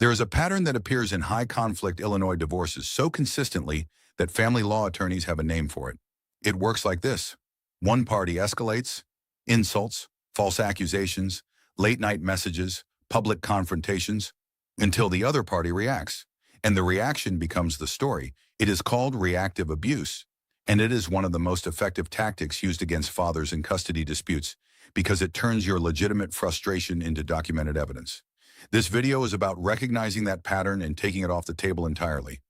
There is a pattern that appears in high-conflict Illinois divorces so consistently that family law attorneys have a name for it. It works like this. One party escalates, insults, false accusations, late-night messages, public confrontations, until the other party reacts. And the reaction becomes the story. It is called reactive abuse, and it is one of the most effective tactics used against fathers in custody disputes because it turns your legitimate frustration into documented evidence. This video is about recognizing that pattern and taking it off the table entirely.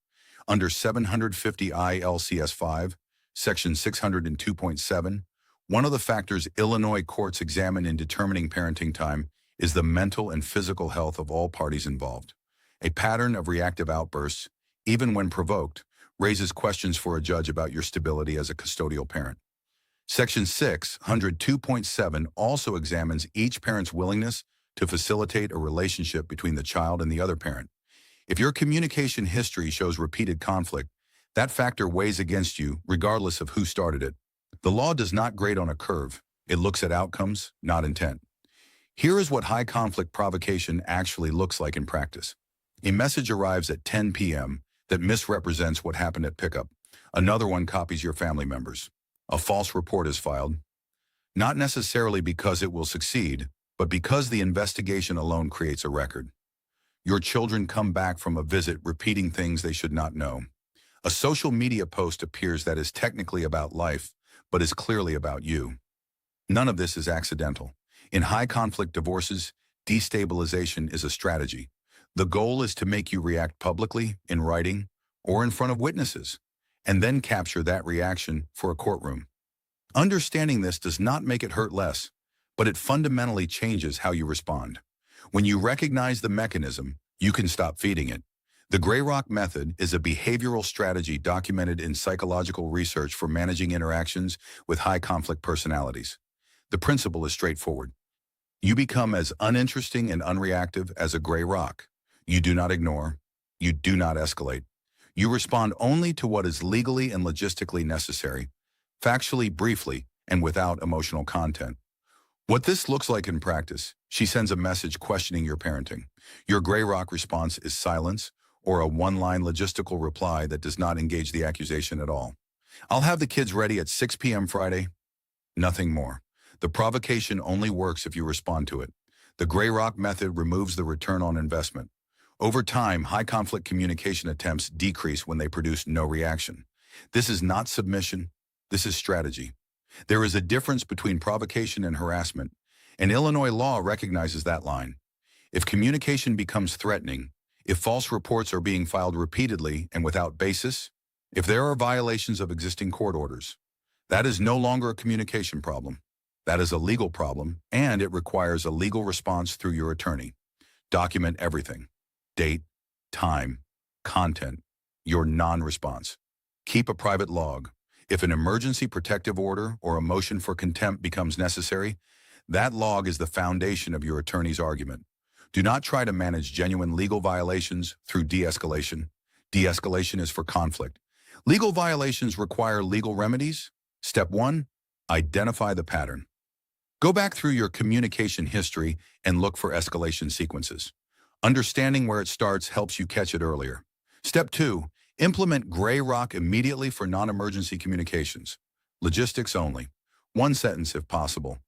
Under 750 ILCS 5, Section 602.7, one of the factors Illinois courts examine in determining parenting time is the mental and physical health of all parties involved. A pattern of reactive outbursts, even when provoked, raises questions for a judge about your stability as a custodial parent. Section 602.7 also examines each parent's willingness to facilitate a relationship between the child and the other parent. If your communication history shows repeated conflict, that factor weighs against you regardless of who started it. The law does not grade on a curve. It looks at outcomes, not intent. Here is what high conflict provocation actually looks like in practice. A message arrives at 10 p.m. that misrepresents what happened at pickup. Another one copies your family members. A false report is filed, not necessarily because it will succeed, but because the investigation alone creates a record. Your children come back from a visit repeating things they should not know. A social media post appears that is technically about life, but is clearly about you. None of this is accidental. In high-conflict divorces, destabilization is a strategy. The goal is to make you react publicly, in writing, or in front of witnesses, and then capture that reaction for a courtroom. Understanding this does not make it hurt less, but it fundamentally changes how you respond. When you recognize the mechanism, you can stop feeding it. The Gray Rock method is a behavioral strategy documented in psychological research for managing interactions with high-conflict personalities. The principle is straightforward. You become as uninteresting and unreactive as a gray rock. You do not ignore. You do not escalate. You respond only to what is legally and logistically necessary, factually, briefly, and without emotional content. What this looks like in practice, she sends a message questioning your parenting. Your gray rock response is silence or a one-line logistical reply that does not engage the accusation at all. I'll have the kids ready at 6 p.m. Friday. Nothing more. The provocation only works if you respond to it. The Gray Rock method removes the return on investment. Over time, high-conflict communication attempts decrease when they produce no reaction. This is not submission. This is strategy. There is a difference between provocation and harassment, and Illinois law recognizes that line. If communication becomes threatening, if false reports are being filed repeatedly and without basis, if there are violations of existing court orders, that is no longer a communication problem. That is a legal problem, and it requires a legal response through your attorney. Document everything. Date, time, content, your non-response. Keep a private log. If an emergency protective order or a motion for contempt becomes necessary, that log is the foundation of your attorney's argument. Do not try to manage genuine legal violations through de-escalation. De-escalation is for conflict. Legal violations require legal remedies. Step 1, identify the pattern. Go back through your communication history and look for escalation sequences. Understanding where it starts helps you catch it earlier. Step 2, implement Gray Rock immediately for non-emergency communications. Logistics only. One sentence if possible.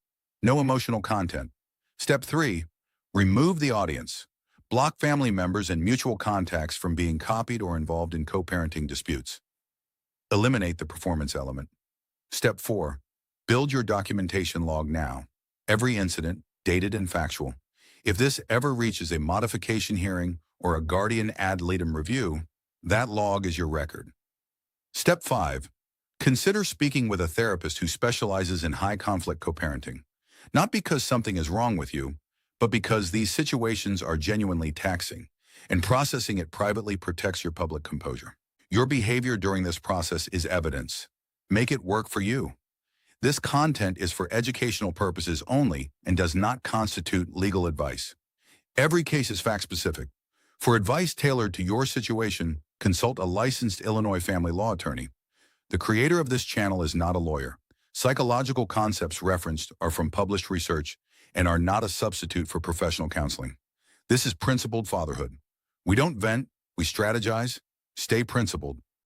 No emotional content. Step 3, remove the audience. Block family members and mutual contacts from being copied or involved in co-parenting disputes. Eliminate the performance element. Step 4, build your documentation log now. Every incident, dated and factual. If this ever reaches a modification hearing or a guardian ad litem review, that log is your record. Step 5, consider speaking with a therapist who specializes in high-conflict co-parenting. Not because something is wrong with you, but because these situations are genuinely taxing, and processing it privately protects your public composure. Your behavior during this process is evidence. Make it work for you. This content is for educational purposes only and does not constitute legal advice. Every case is fact-specific. For advice tailored to your situation, consult a licensed Illinois family law attorney. The creator of this channel is not a lawyer. Psychological concepts referenced are from published research and are not a substitute for professional counseling. This is principled fatherhood. We don't vent, we strategize, stay principled,